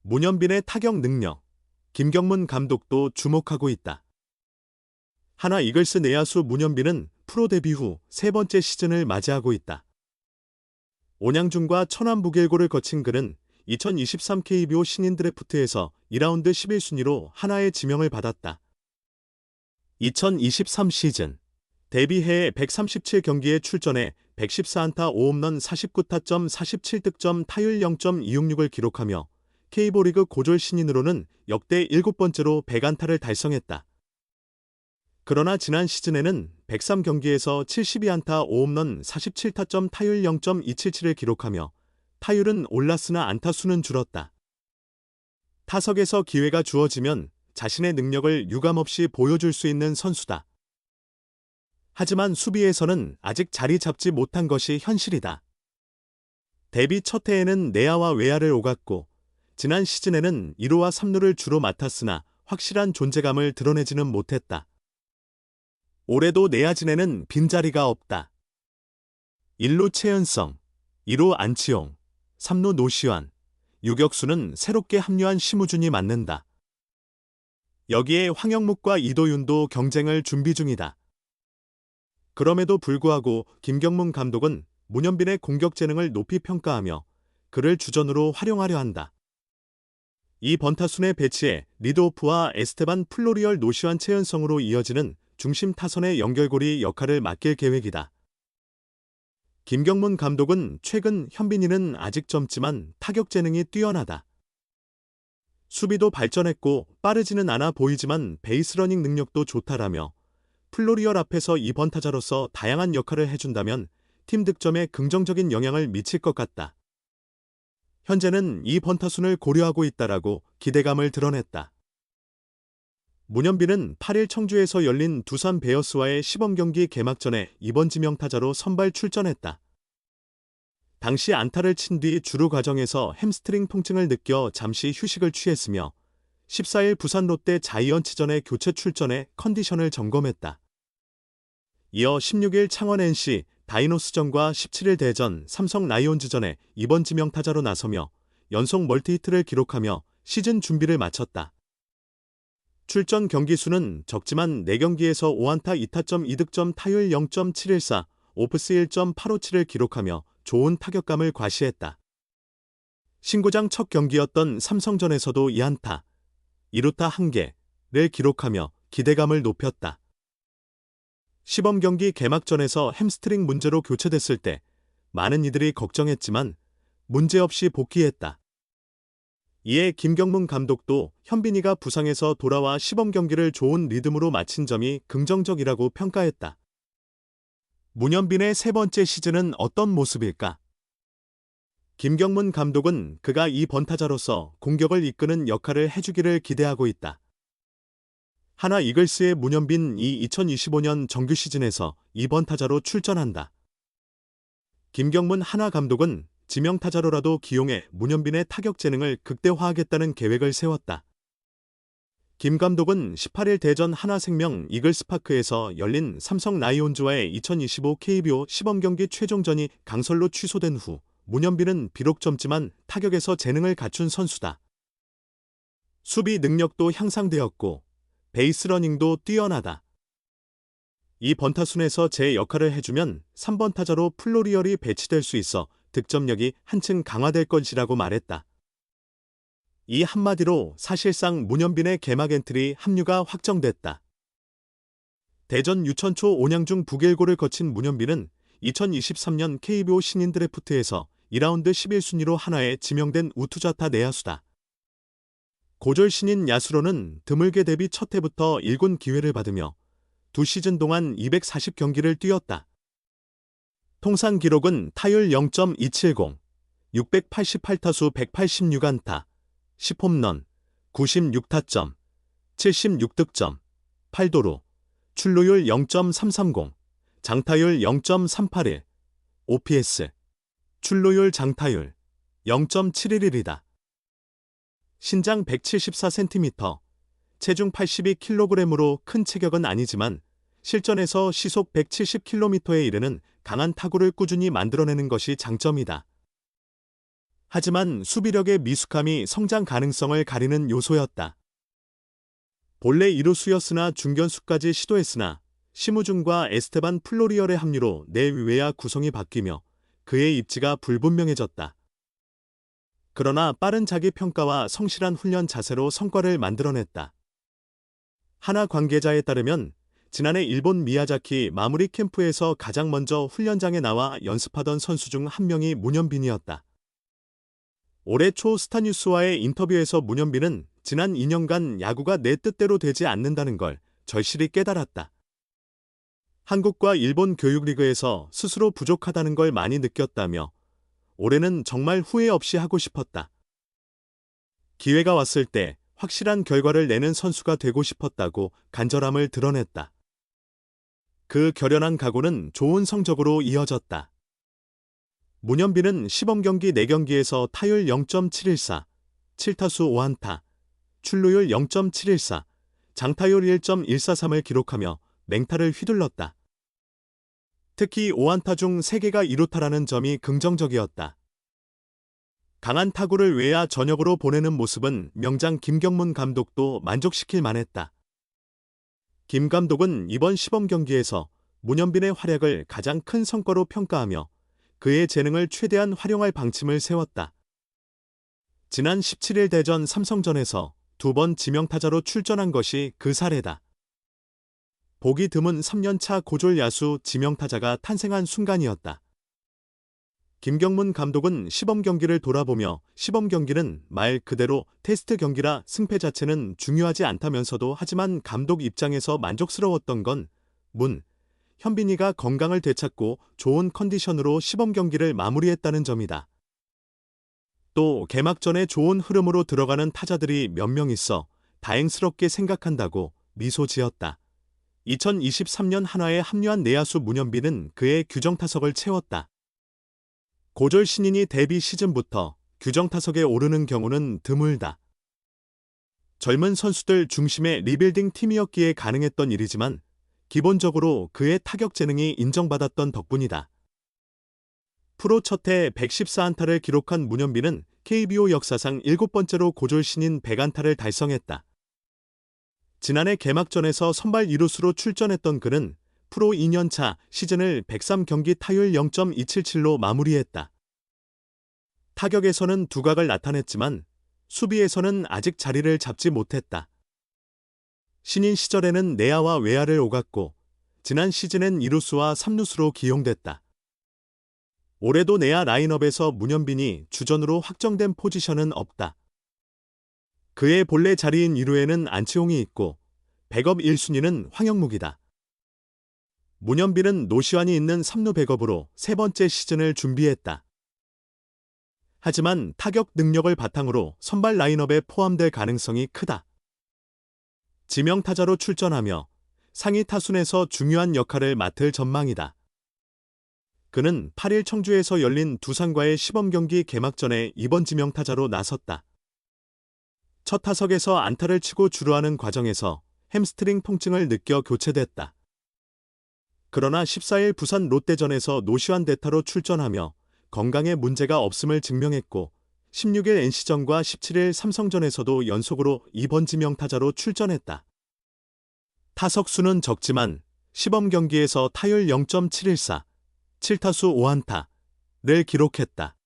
문현빈의 타격 능력, 김경문 감독도 주목하고 있다. 하나 이글스 내야수 문현빈은 프로 데뷔 후 세 번째 시즌을 맞이하고 있다. 온양준과 천안북일고를 거친 그는 2023 KBO 신인 드래프트에서 2라운드 11순위로 하나의 지명을 받았다. 2023 시즌 데뷔해에 137경기에 출전해 114안타 5홈런 49타점 47득점 타율 0.266을 기록하며 K리그 고졸 신인으로는 역대 7번째로 100안타를 달성했다. 그러나 지난 시즌에는 103경기에서 72안타 5홈런 47타점 타율 0.277을 기록하며 타율은 올랐으나 안타 수는 줄었다. 타석에서 기회가 주어지면 자신의 능력을 유감없이 보여줄 수 있는 선수다. 하지만 수비에서는 아직 자리 잡지 못한 것이 현실이다. 데뷔 첫 해에는 내야와 외야를 오갔고 지난 시즌에는 2루와 3루를 주로 맡았으나 확실한 존재감을 드러내지는 못했다. 올해도 내야진에는 빈자리가 없다. 1루 최은성, 2루 안치홍, 3루 노시환, 유격수는 새롭게 합류한 심우준이 맡는다. 여기에 황영묵과 이도윤도 경쟁을 준비 중이다. 그럼에도 불구하고 김경문 감독은 문현빈의 공격 재능을 높이 평가하며 그를 주전으로 활용하려 한다. 이 번타순에 배치해 리드오프와 에스테반 플로리얼 노시환 최은성으로 이어지는 중심 타선의 연결고리 역할을 맡길 계획이다. 김경문 감독은 최근 현빈이는 아직 젊지만 타격 재능이 뛰어나다. 수비도 발전했고 빠르지는 않아 보이지만 베이스러닝 능력도 좋다라며 플로리얼 앞에서 2번 타자로서 다양한 역할을 해준다면 팀 득점에 긍정적인 영향을 미칠 것 같다. 현재는 이 번타순을 고려하고 있다라고 기대감을 드러냈다. 문현빈은 8일 청주에서 열린 두산 베어스와의 시범경기 개막전에 2번 지명타자로 선발 출전했다. 당시 안타를 친 뒤 주루 과정에서 햄스트링 통증을 느껴 잠시 휴식을 취했으며 14일 부산 롯데 자이언츠전에 교체 출전해 컨디션을 점검했다. 이어 16일 창원 NC 다이노스전과 17일 대전 삼성 라이온즈전에 2번 지명타자로 나서며 연속 멀티히트를 기록하며 시즌 준비를 마쳤다. 출전 경기 수는 적지만 4경기에서 5안타 2타점 2득점 타율 0.714, 오프스 1.857을 기록하며 좋은 타격감을 과시했다. 신구장 첫 경기였던 삼성전에서도 2안타, 2루타 1개를 기록하며 기대감을 높였다. 시범경기 개막전에서 햄스트링 문제로 교체됐을 때 많은 이들이 걱정했지만 문제없이 복귀했다. 이에 김경문 감독도 현빈이가 부상에서 돌아와 시범경기를 좋은 리듬으로 마친 점이 긍정적이라고 평가했다. 문현빈의 세 번째 시즌은 어떤 모습일까? 김경문 감독은 그가 이 번타자로서 공격을 이끄는 역할을 해주기를 기대하고 있다. 하나 이글스의 문현빈 이 2025년 정규 시즌에서 2번 타자로 출전한다. 김경문 하나 감독은 지명타자로라도 기용해 문현빈의 타격 재능을 극대화하겠다는 계획을 세웠다. 김 감독은 18일 대전 하나생명 이글스파크에서 열린 삼성 라이온즈와의 2025 KBO 시범경기 최종전이 강설로 취소된 후 문현빈은 비록 젊지만 타격에서 재능을 갖춘 선수다. 수비 능력도 향상되었고 베이스러닝도 뛰어나다. 이 번타순에서 제 역할을 해주면 3번 타자로 플로리얼이 배치될 수 있어 득점력이 한층 강화될 것이라고 말했다. 이 한마디로 사실상 문현빈의 개막 엔트리 합류가 확정됐다. 대전 유천초 온양중 북일고를 거친 문현빈은 2023년 KBO 신인 드래프트에서 2라운드 11순위로 하나에 지명된 우투자타 내야수다. 고졸 신인 야수로는 드물게 데뷔 첫 해부터 1군 기회를 받으며 2시즌 동안 240경기를 뛰었다. 통산 기록은 타율 0.270, 688타수 186안타, 10홈런, 96타점, 76득점, 8도루, 출루율 0.330, 장타율 0.381, OPS, 출루율 장타율 0.711이다. 신장 174cm, 체중 82kg으로 큰 체격은 아니지만 실전에서 시속 170km에 이르는 강한 타구를 꾸준히 만들어내는 것이 장점이다. 하지만 수비력의 미숙함이 성장 가능성을 가리는 요소였다. 본래 이루수였으나 중견수까지 시도했으나 심우준과 에스테반 플로리얼의 합류로 내 외야 구성이 바뀌며 그의 입지가 불분명해졌다. 그러나 빠른 자기 평가와 성실한 훈련 자세로 성과를 만들어냈다. 하나 관계자에 따르면 지난해 일본 미야자키 마무리 캠프에서 가장 먼저 훈련장에 나와 연습하던 선수 중 한 명이 문현빈이었다. 올해 초 스타뉴스와의 인터뷰에서 문현빈은 지난 2년간 야구가 내 뜻대로 되지 않는다는 걸 절실히 깨달았다. 한국과 일본 교육리그에서 스스로 부족하다는 걸 많이 느꼈다며 올해는 정말 후회 없이 하고 싶었다. 기회가 왔을 때 확실한 결과를 내는 선수가 되고 싶었다고 간절함을 드러냈다. 그 결연한 각오는 좋은 성적으로 이어졌다. 문현빈은 시범경기 4경기에서 타율 0.714, 7타수 5안타, 출루율 0.714, 장타율 1.143을 기록하며 맹타를 휘둘렀다. 특히 5안타 중 3개가 2루타라는 점이 긍정적이었다. 강한 타구를 외야 전역으로 보내는 모습은 명장 김경문 감독도 만족시킬 만했다. 김 감독은 이번 시범 경기에서 문현빈의 활약을 가장 큰 성과로 평가하며 그의 재능을 최대한 활용할 방침을 세웠다. 지난 17일 대전 삼성전에서 2번 지명타자로 출전한 것이 그 사례다. 보기 드문 3년차 고졸 야수 지명타자가 탄생한 순간이었다. 김경문 감독은 시범 경기를 돌아보며 시범 경기는 말 그대로 테스트 경기라 승패 자체는 중요하지 않다면서도 하지만 감독 입장에서 만족스러웠던 건 현빈이가 건강을 되찾고 좋은 컨디션으로 시범 경기를 마무리했다는 점이다. 또 개막전에 좋은 흐름으로 들어가는 타자들이 몇 명 있어 다행스럽게 생각한다고 미소 지었다. 2023년 한화에 합류한 내야수 문현빈은 그의 규정타석을 채웠다. 고졸 신인이 데뷔 시즌부터 규정타석에 오르는 경우는 드물다. 젊은 선수들 중심의 리빌딩 팀이었기에 가능했던 일이지만 기본적으로 그의 타격 재능이 인정받았던 덕분이다. 프로 첫해 114안타를 기록한 문현빈은 KBO 역사상 7번째로 고졸 신인 100안타를 달성했다. 지난해 개막전에서 선발 2루수로 출전했던 그는 프로 2년차 시즌을 103경기 타율 0.277로 마무리했다. 타격에서는 두각을 나타냈지만 수비에서는 아직 자리를 잡지 못했다. 신인 시절에는 내야와 외야를 오갔고 지난 시즌엔 2루수와 3루수로 기용됐다. 올해도 내야 라인업에서 문현빈이 주전으로 확정된 포지션은 없다. 그의 본래 자리인 2루에는 안치홍이 있고 백업 1순위는 황영묵이다. 문현빈은 노시환이 있는 3루 백업으로 세 번째 시즌을 준비했다. 하지만 타격 능력을 바탕으로 선발 라인업에 포함될 가능성이 크다. 지명타자로 출전하며 상위 타순에서 중요한 역할을 맡을 전망이다. 그는 8일 청주에서 열린 두산과의 시범경기 개막전에 이번 지명타자로 나섰다. 첫 타석에서 안타를 치고 주루하는 과정에서 햄스트링 통증을 느껴 교체됐다. 그러나 14일 부산 롯데전에서 노시환 대타로 출전하며 건강에 문제가 없음을 증명했고 16일 NC전과 17일 삼성전에서도 연속으로 2번 지명타자로 출전했다. 타석 수는 적지만 시범 경기에서 타율 0.714, 7타수 5안타를 기록했다.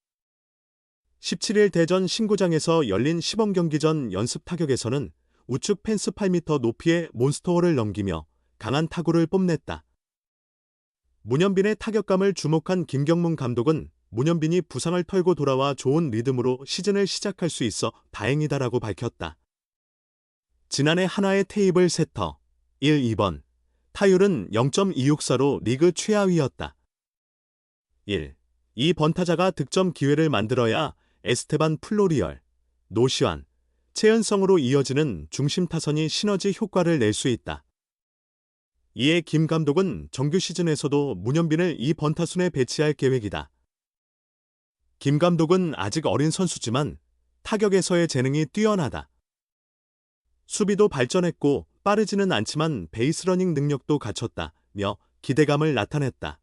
17일 대전 신구장에서 열린 시범 경기 전 연습 타격에서는 우측 펜스 8m 높이의 몬스터홀을 넘기며 강한 타구를 뽐냈다. 문현빈의 타격감을 주목한 김경문 감독은 문현빈이 부상을 털고 돌아와 좋은 리듬으로 시즌을 시작할 수 있어 다행이다라고 밝혔다. 지난해 한화의 테이블 세터 1, 2번 타율은 0.264로 리그 최하위였다. 1. 이 번타자가 득점 기회를 만들어야 에스테반 플로리얼, 노시환, 최은성으로 이어지는 중심 타선이 시너지 효과를 낼 수 있다. 이에 김 감독은 정규 시즌에서도 문현빈을 이 번타순에 배치할 계획이다. 김 감독은 아직 어린 선수지만 타격에서의 재능이 뛰어나다. 수비도 발전했고 빠르지는 않지만 베이스러닝 능력도 갖췄다며 기대감을 나타냈다.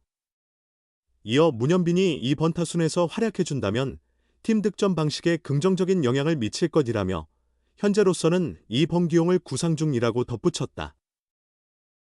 이어 문현빈이 이 번타순에서 활약해준다면 팀 득점 방식에 긍정적인 영향을 미칠 것이라며 현재로서는 이범규용을 구상 중이라고 덧붙였다.